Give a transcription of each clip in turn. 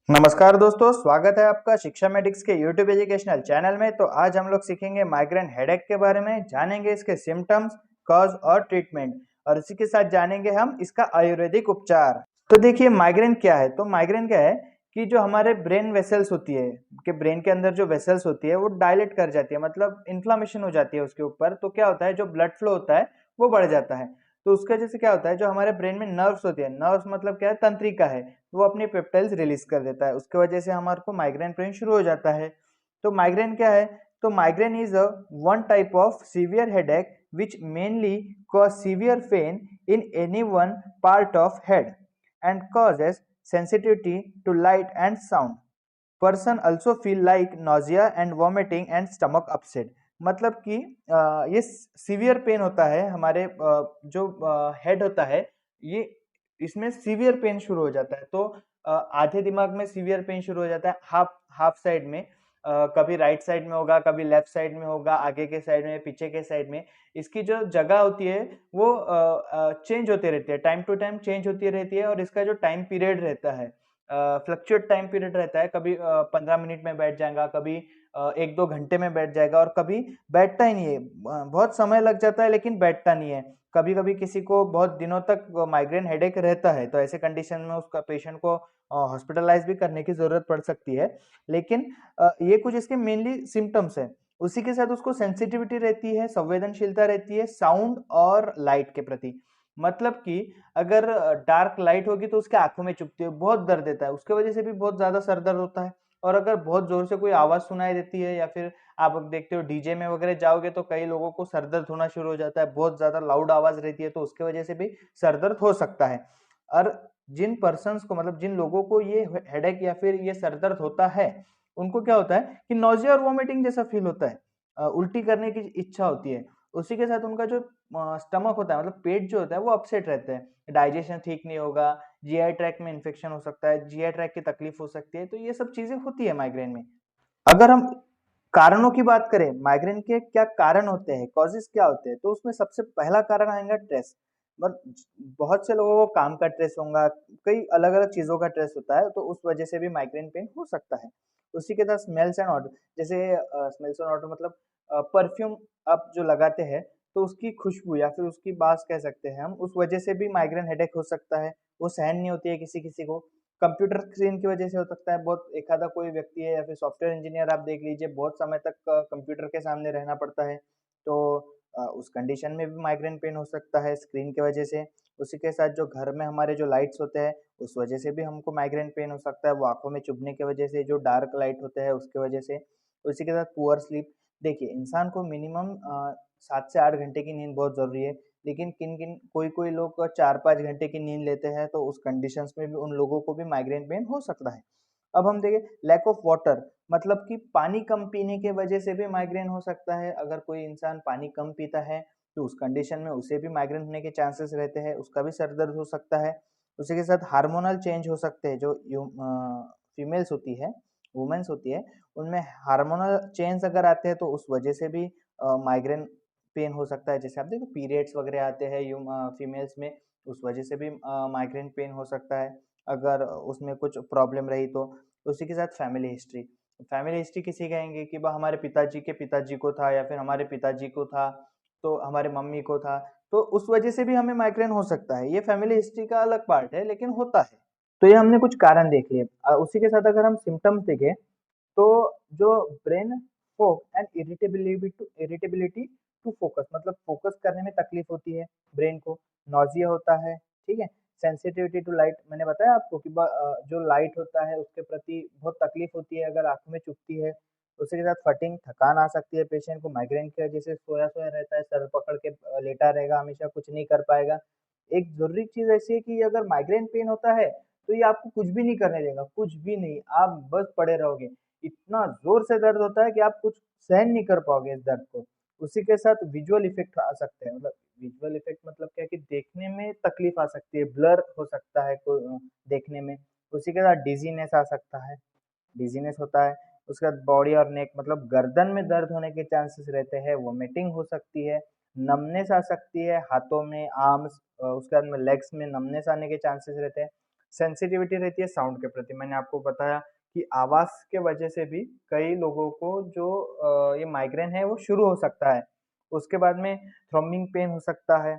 नमस्कार दोस्तों, स्वागत है आपका शिक्षा मेडिक्स के यूट्यूब एजुकेशनल चैनल में। तो आज हम लोग सीखेंगे माइग्रेन हेडेक के बारे में, जानेंगे इसके सिम्टम्स, कॉज और ट्रीटमेंट, और इसी के साथ जानेंगे हम इसका आयुर्वेदिक उपचार। तो देखिए माइग्रेन क्या है। तो माइग्रेन क्या है कि जो हमारे ब्रेन वेसल्स होती है, कि ब्रेन के अंदर जो वेसल्स होती है वो डायलेट कर जाती है, मतलब इन्फ्लामेशन हो जाती है उसके ऊपर। तो क्या होता है, जो ब्लड फ्लो होता है वो बढ़ जाता है। तो उसके वजह से क्या होता है, जो हमारे ब्रेन में नर्व्स होती है, नर्व्स मतलब क्या है, तंत्रिका है, वो अपनी पेप्टाइड्स रिलीज कर देता है। उसके वजह से हमारे को माइग्रेन पेन शुरू हो जाता है। तो माइग्रेन क्या है, तो migraine is a one type of severe headache which mainly cause severe pain in any one part of head and causes sensitivity to light and sound. Person also feel like nausea and vomiting and stomach upset. मतलब कि ये severe pain होता है हमारे जो head होता है, ये इसमें सीवियर पेन शुरू हो जाता है। तो आधे दिमाग में सीवियर पेन शुरू हो जाता है, हाफ हाफ साइड में, कभी राइट साइड में होगा, कभी लेफ्ट साइड में होगा, आगे के साइड में, पीछे के साइड में। इसकी जो जगह होती है वो चेंज होती रहती है, टाइम टू टाइम चेंज होती रहती है, और इसका जो टाइम पीरियड रहता है, फ्लक्चुएट टाइम पीरियड रहता है। कभी 15 मिनट में बैठ जाएगा, कभी 1-2 घंटे में बैठ जाएगा, और कभी बैठता ही नहीं है। बहुत समय लग जाता है लेकिन बैठता नहीं है। कभी कभी किसी को बहुत दिनों तक माइग्रेन हेडेक रहता है, तो ऐसे कंडीशन में उसका पेशेंट को हॉस्पिटलाइज भी करने की जरूरत पड़ सकती है। लेकिन ये कुछ इसके मेनली सिम्टम्स है। उसी के साथ उसको सेंसिटिविटी रहती है, संवेदनशीलता रहती है साउंड और लाइट के प्रति। मतलब कि अगर डार्क लाइट होगी तो उसके आंखों में चुभती है, बहुत दर्द देता है, उसके वजह से भी बहुत ज्यादा सर दर्द होता है। और अगर बहुत जोर से कोई आवाज सुनाई देती है, या फिर आप देखते हो डीजे में वगैरह जाओगे तो कई लोगों को सर दर्द होना शुरू हो जाता है, बहुत ज्यादा लाउड आवाज रहती है, तो उसके वजह से भी सर दर्द हो सकता है। और जिन पर्सन को, मतलब जिन लोगों को ये हेडेक या फिर ये सर दर्द होता है, उनको क्या होता है कि नोजिया और वॉमिटिंग जैसा फील होता है, उल्टी करने की इच्छा होती है। उसी के साथ उनका जो स्टमक होता है, मतलब पेट जो होता है वो अपसेट रहता है, डाइजेशन ठीक नहीं होगा, जीआई ट्रैक में इन्फेक्शन हो सकता है, जीआई ट्रैक की तकलीफ हो सकती है। तो ये सब चीजें होती है माइग्रेन में। अगर हम कारणों की बात करें, माइग्रेन के क्या कारण होते हैं, कॉजेस क्या होते हैं, तो उसमें सबसे पहला कारण आएगा स्ट्रेस। मतलब बहुत से लोगों को काम का स्ट्रेस होगा, कई अलग अलग चीजों का स्ट्रेस होता है, तो उस वजह से भी माइग्रेन पेन हो सकता है। उसी के साथ स्मेल्स एंड ऑडर, जैसे स्मेल्स एंड ऑडर मतलब परफ्यूम आप जो लगाते हैं, तो उसकी खुशबू या फिर उसकी बास कह सकते हैं हम, उस वजह से भी माइग्रेन हेडेक हो सकता है। वो सहन नहीं होती है किसी किसी को। कंप्यूटर स्क्रीन की वजह से हो सकता है, बहुत एक आधा कोई व्यक्ति है या फिर सॉफ्टवेयर इंजीनियर आप देख लीजिए, बहुत समय तक कंप्यूटर के सामने रहना पड़ता है, तो उस कंडीशन में भी माइग्रेन पेन हो सकता है स्क्रीन की वजह से। उसी के साथ जो घर में हमारे जो लाइट्स होते हैं, उस वजह से भी हमको माइग्रेन पेन हो सकता है, वो आंखों में चुभने की वजह से, जो डार्क लाइट होते हैं उसकी वजह से। उसी के साथ पुअर स्लीप। देखिए इंसान को मिनिमम 7 से 8 घंटे की नींद बहुत जरूरी है, लेकिन किन किन कोई कोई लोग 4-5 घंटे की नींद लेते हैं, तो उस कंडीशंस में भी उन लोगों को भी माइग्रेन पेन हो सकता है। अब हम देखें लैक ऑफ वाटर, मतलब कि पानी कम पीने की वजह से भी माइग्रेन हो सकता है। अगर कोई इंसान पानी कम पीता है तो उस कंडीशन में उसे भी माइग्रेन होने के चांसेस रहते हैं, उसका भी सर दर्द हो सकता है। उसी के साथ हार्मोनल चेंज हो सकते हैं, जो फीमेल्स होती है, वुमेन्स होती है, उनमें हार्मोनल चेंज अगर आते हैं तो उस वजह से भी माइग्रेन पेन हो सकता है। जैसे आप देखो पीरियड्स वगैरह आते हैं फीमेल्स में, उस वजह से भी माइग्रेन पेन हो सकता है, अगर उसमें कुछ प्रॉब्लम रही तो। उसी के साथ फैमिली हिस्ट्री। फैमिली हिस्ट्री किसी कहेंगे कि हमारे पिताजी के पिताजी को था, या फिर हमारे पिताजी को था, तो हमारे मम्मी को था, तो उस वजह से भी हमें माइग्रेन हो सकता है। ये फैमिली हिस्ट्री का अलग पार्ट है, लेकिन होता है। तो ये हमने कुछ कारण देख लिए। उसी के साथ अगर हम सिम्टम्स देखें, तो जो brain fog and irritability to focus, मतलब फोकस करने में तकलीफ होती है ब्रेन को, नॉजिया होता है, ठीक है। सेंसिटिविटी टू लाइट, मैंने बताया आपको कि जो लाइट होता है उसके प्रति बहुत तकलीफ होती है अगर आंखों में चुभती है। उसी के साथ फटिंग, थकान आ सकती है पेशेंट को माइग्रेन की वजह से, सोया सोया रहता है, सर पकड़ के लेटा रहेगा हमेशा, कुछ नहीं कर पाएगा। एक जरूरी चीज ऐसी है कि अगर माइग्रेन पेन होता है तो ये आपको कुछ भी नहीं करने देगा, कुछ भी नहीं, आप बस पड़े रहोगे। इतना जोर से दर्द होता है कि आप कुछ सहन नहीं कर पाओगे इस दर्द को। उसी के साथ विजुअल इफेक्ट आ सकते हैं, मतलब विजुअल इफेक्ट मतलब क्या है कि देखने में तकलीफ आ सकती है, ब्लर हो सकता है देखने में। उसी के साथ डिजीनेस आ सकता है, डिजीनेस होता है। उसके बाद बॉडी और नेक, मतलब गर्दन में दर्द होने के चांसेस रहते हैं, वोमिटिंग हो सकती है, नमनेस आ सकती है हाथों में, आर्म्स, उसके बाद में लेग्स में नमनेस आने के चांसेस रहते हैं। सेंसिटिविटी रहती है साउंड के प्रति। मैंने आपको बताया कि आवाज़ के वजह से भी कई लोगों को जो ये माइग्रेन है वो शुरू हो सकता है। उसके बाद में थ्रॉम्बिंग पेन हो सकता है,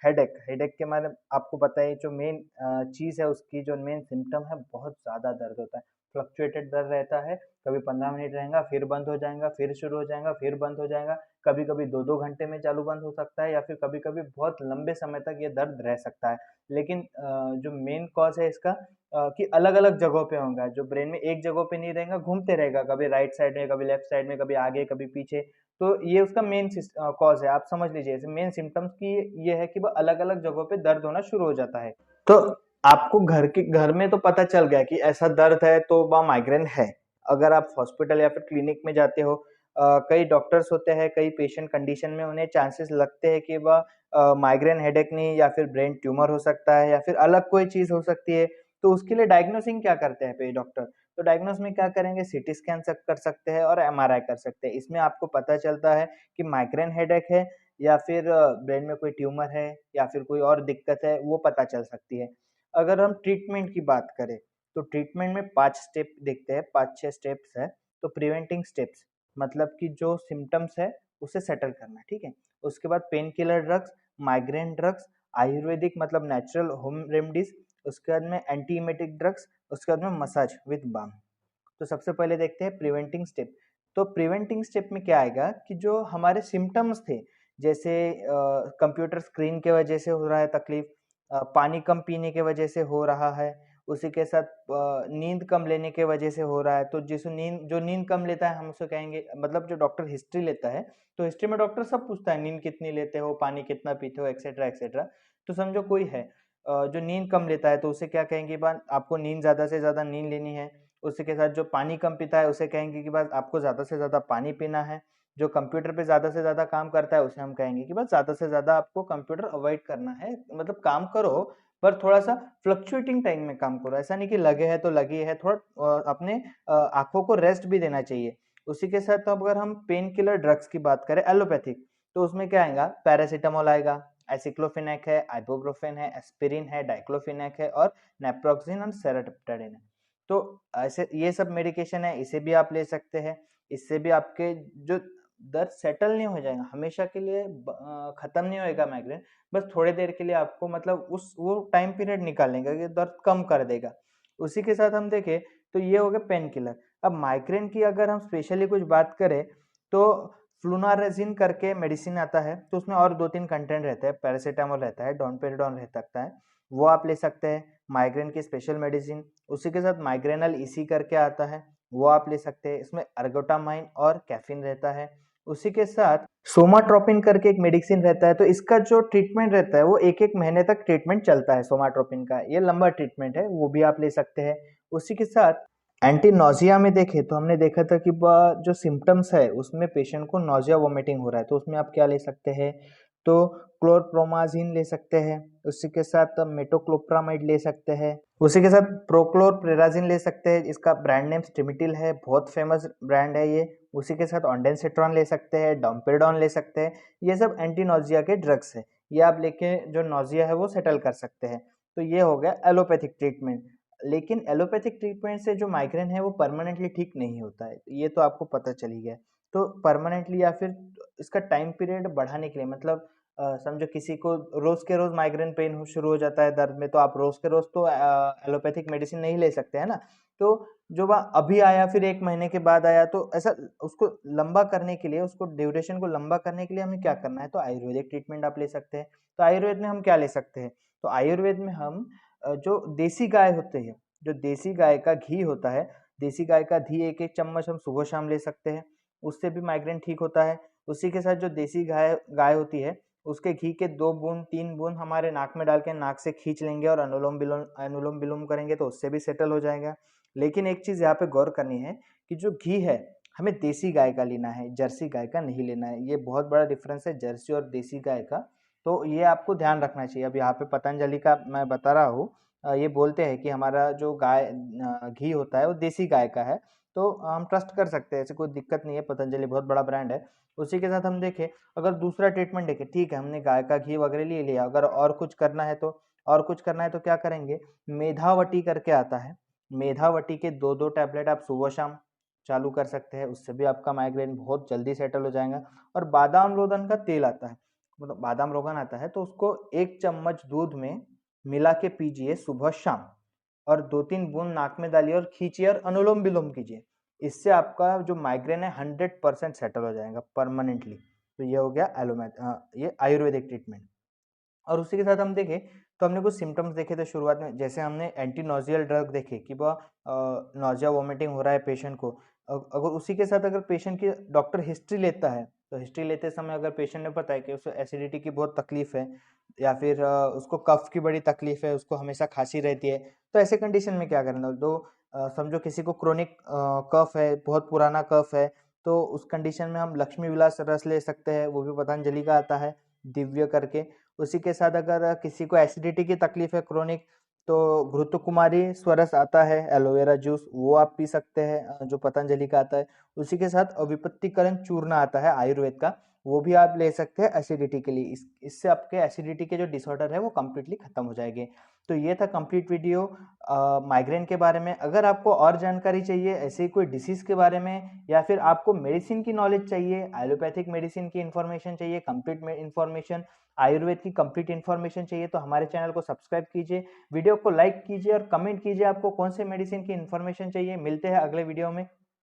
हेडेक, हेडेक के मारे आपको पता है जो मेन चीज़ है उसकी जो मेन सिम्पटम है बहुत ज़्यादा दर्द होता है। फ्लक्चुएटेड दर्द रहता है, कभी 15 मिनट रहेगा, फिर बंद हो जाएगा, फिर शुरू हो जाएगा, फिर बंद हो जाएगा। कभी-कभी 2-2 घंटे में चालू बंद हो सकता है या फिर कभी-कभी बहुत लंबे समय तक ये दर्द रह सकता है। लेकिन जो मेन कॉज़ है इसका कि अलग-अलग जगहों पे होगा, जो ब्रेन में एक जगह पे नहीं रहेगा, घूमते रहेगा, कभी राइट साइड में, कभी लेफ्ट साइड में, कभी आगे, कभी पीछे। तो ये उसका मेन कॉज़ है, आप समझ लीजिए। ऐसे मेन सिम्पटम्स की ये है कि वो अलग-अलग जगहों पे दर्द होना शुरू हो जाता है। तो आपको घर में तो पता चल गया कि ऐसा दर्द है तो वह माइग्रेन है। अगर आप हॉस्पिटल या फिर क्लिनिक में जाते हो, कई डॉक्टर्स होते हैं, कई पेशेंट कंडीशन में उन्हें चांसेस लगते हैं कि वह माइग्रेन हेडेक नहीं या फिर ब्रेन ट्यूमर हो सकता है या फिर अलग कोई चीज़ हो सकती है। तो उसके लिए डायग्नोसिंग क्या करते हैं पे डॉक्टर? तो डायग्नोस में क्या करेंगे, सीटी स्कैन कर सकते हैं और एमआरआई कर सकते हैं। इसमें आपको पता चलता है कि माइग्रेन हेडेक है या फिर ब्रेन में कोई ट्यूमर है या फिर कोई और दिक्कत है, वो पता चल सकती है। अगर हम ट्रीटमेंट की बात करें, तो ट्रीटमेंट में 5 स्टेप देखते हैं, 5-6 स्टेप्स है। तो प्रिवेंटिंग स्टेप्स मतलब कि जो सिम्पटम्स है, उसे सेटल करना, ठीक है? उसके बाद pain killer drugs, migraine drugs, Ayurvedic मतलब नेचुरल होम रेमेडीज़, उसके बाद में एंटी एमेटिक ड्रग्स, उसके बाद में मसाज विद बाम। तो सबसे पहले देखते हैं प्रिवेंटिंग स्टेप। तो प्रिवेंटिंग स्टेप में क्या आएगा कि जो हमारे सिम्पटम्स थे, जैसे कंप्यूटर स्क्रीन के वजह से हो रहा है तकलीफ, पानी कम पीने के वजह से हो रहा है, उसी के साथ नींद कम लेने के वजह से हो रहा है। तो जो नींद कम लेता है हम उसे कहेंगे, मतलब जो डॉक्टर हिस्ट्री लेता है, तो हिस्ट्री में डॉक्टर सब पूछता है नींद कितनी लेते हो, पानी कितना पीते हो, एक्सेट्रा एक्सेट्रा। तो समझो कोई है जो नींद कम लेता है तो उसे क्या कहेंगे, बात आपको नींद ज़्यादा से ज़्यादा नींद लेनी है। उसी के साथ जो पानी कम पीता है उसे कहेंगे कि बस आपको ज़्यादा से ज़्यादा पानी पीना है। जो कंप्यूटर पे ज़्यादा से ज़्यादा काम करता है उसे हम कहेंगे कि बस ज़्यादा से ज़्यादा आपको कंप्यूटर अवॉइड करना है। मतलब काम करो पर थोड़ा-सा फ्लक्चुएटिंग टाइम में काम करो। ऐसा नहीं कि लगे है तो लगे है, थोड़ा अपने आँखों को रेस्ट भी देना चाहिए। उसी के साथ अगर हम पेन किलर ड्रग्स की बात करें एलोपैथिक, तो उसमें क्या आएगा, पैरासिटामोल आएगा, एसिक्लोफेनेक है, आइबुप्रोफेन है, एस्पिरिन है, डाइक्लोफेनेक है और नेप्रोक्सेन और सेरोपेप्टेडिन है। तो ऐसे ये सब मेडिकेशन है, इसे भी आप ले सकते हैं। इससे भी आपके जो दर्द सेटल नहीं हो जाएगा, हमेशा के लिए खत्म नहीं होएगा माइग्रेन, बस थोड़ी देर के लिए आपको मतलब उस वो टाइम पीरियड निकालेगा कि दर्द कम कर देगा। उसी के साथ हम देखें तो ये हो गया पेन किलर। अब माइग्रेन की अगर हम स्पेशली कुछ बात करें तो फ्लुनारेज़िन करके मेडिसिन आता है, तो उसमें और 2-3 कंटेंट रहते हैं, पैरासिटामोल रहता है, डोमपेरिडोन रह सकता है, वो आप ले सकते हैं, माइग्रेन की स्पेशल मेडिसिन। उसी के साथ माइग्रेनल ईसी करके आता है, वो आप ले सकते हैं, इसमें अर्गोटामाइन और कैफीन रहता है। उसी के साथ सोमाट्रोपिन करके एक मेडिसिन रहता है, तो इसका जो ट्रीटमेंट रहता है वो 1-1 महीने तक ट्रीटमेंट चलता है सोमाट्रोपिन का, ये लंबा ट्रीटमेंट है, वो भी आप ले सकते हैं। उसी के साथ एंटी नौजिया में देखें तो हमने देखा था कि जो सिम्पटम्स है उसमें पेशेंट को नौजिया वोमिटिंग हो रहा है, तो उसमें आप क्या ले सकते हैं, तो क्लोरप्रोमाज़िन ले सकते हैं। उसी के साथ मेटोक्लोप्रामाइड ले सकते हैं। उसी के साथ प्रोक्लोरप्रेराज़िन ले सकते हैं, इसका ब्रांड नेम स्टिमिटिल है, बहुत फेमस ब्रांड है ये। उसी के साथ ऑन्डेंसेट्रॉन ले सकते हैं, डोमपेरिडोन ले सकते हैं। ये सब एंटी नौजिया के ड्रग्स है, ये आप लेके जो नौजिया है वो सेटल कर सकते हैं। तो ये हो गया एलोपैथिक ट्रीटमेंट। लेकिन एलोपैथिक ट्रीटमेंट से जो माइग्रेन है वो परमानेंटली ठीक नहीं होता है, ये तो आपको पता चल ही गया। तो परमानेंटली या फिर इसका टाइम पीरियड बढ़ाने के लिए, मतलब समझो किसी को रोज़ के रोज़ माइग्रेन पेन शुरू हो जाता है दर्द में, तो आप रोज़ के रोज़ तो एलोपैथिक मेडिसिन नहीं ले सकते हैं ना। तो जो वह अभी आया फिर 1 महीने के बाद आया, तो ऐसा उसको लंबा करने के लिए, उसको ड्यूरेशन को लंबा करने के लिए हमें क्या करना है, तो आयुर्वेदिक ट्रीटमेंट आप ले सकते हैं। तो आयुर्वेद में हम क्या ले सकते हैं, तो आयुर्वेद में हम जो देसी गाय होते हैं, जो देसी गाय का घी होता है, देसी गाय का घी 1-1 चम्मच हम सुबह-शाम ले सकते हैं, उससे भी माइग्रेन ठीक होता है। उसी के साथ जो देसी गाय गाय होती है, उसके घी के 2 बूँद 3 बूँद हमारे नाक में डाल के नाक से खींच लेंगे और अनुलोम-विलोम करेंगे तो उससे भी सेटल हो जाएगा। लेकिन एक चीज़ यहाँ पे गौर करनी है कि जो घी है, हमें देसी गाय का लेना है, जर्सी गाय का नहीं लेना है। ये बहुत बड़ा डिफ़रेंस है जर्सी और देसी गाय का, तो ये आपको ध्यान रखना चाहिए। अब यहाँ पे पतंजलि का मैं बता रहा हूँ, ये बोलते हैं कि हमारा जो घी होता है वो देसी गाय का है, तो हम ट्रस्ट कर सकते हैं, ऐसी कोई दिक्कत नहीं है, पतंजलि बहुत बड़ा ब्रांड है। उसी के साथ हम देखें, अगर दूसरा ट्रीटमेंट देखें, ठीक है हमने गाय का घी वगैरह ले लिया, अगर और कुछ करना है तो और कुछ करना है तो क्या करेंगे, मेधावटी करके आता है, मेधावटी के 2-2 टैबलेट आप सुबह शाम चालू कर सकते हैं, उससे भी आपका माइग्रेन बहुत जल्दी सेटल हो जाएगा। और बादाम रोगन का तेल आता है, मतलब बादाम रोगन आता है, तो उसको 1 चम्मच दूध में मिला के पीजिए सुबह शाम, और 2-3 बूंद नाक में डालिए और खींचिए और अनुलोम विलोम कीजिए। इससे आपका जो माइग्रेन है 100% सेटल हो जाएगा परमानेंटली। तो ये हो गया ये आयुर्वेदिक ट्रीटमेंट। और उसी के साथ हम देखें तो हमने कुछ सिम्टम्स देखे थे शुरुआत में, जैसे हमने एंटी नोजियल ड्रग देखे कि वह नोजिया वोमिटिंग हो रहा है पेशेंट को। अगर उसी के साथ अगर पेशेंट की डॉक्टर हिस्ट्री लेता है, तो हिस्ट्री लेते समय अगर पेशेंट ने बताया कि उसे एसिडिटी की बहुत तकलीफ है, या फिर उसको कफ की बड़ी तकलीफ है, उसको हमेशा खांसी रहती है, तो ऐसे कंडीशन में क्या करना। तो समझो किसी को क्रोनिक कफ है, बहुत पुराना कफ है, तो उस कंडीशन में हम लक्ष्मी विलास रस ले सकते हैं, वो भी पतंजलि का आता है, दिव्य करके। उसी के साथ अगर किसी को एसिडिटी की तकलीफ है क्रोनिक, तो घृत कुमारी स्वरस आता है, एलोवेरा जूस, वो आप पी सकते हैं, जो पतंजलि का आता है। उसी के साथ अविपत्तिकरण चूर्ण आता है आयुर्वेद का, वो भी आप ले सकते हैं एसिडिटी के लिए। इससे आपके एसिडिटी के जो डिसऑर्डर है वो कंप्लीटली खत्म हो जाएंगे। तो ये था कंप्लीट वीडियो माइग्रेन के बारे में। अगर आपको और जानकारी चाहिए ऐसे ही कोई डिसीज के बारे में, या फिर आपको मेडिसिन की नॉलेज चाहिए, एलोपैथिक मेडिसिन की इंफॉर्मेशन चाहिए, कंप्लीट इंफॉर्मेशन, आयुर्वेद की कंप्लीट इन्फॉर्मेशन चाहिए, तो हमारे चैनल को सब्सक्राइब कीजिए, वीडियो को लाइक कीजिए और कमेंट कीजिए आपको कौन से मेडिसिन की इन्फॉर्मेशन चाहिए। मिलते हैं अगले वीडियो में।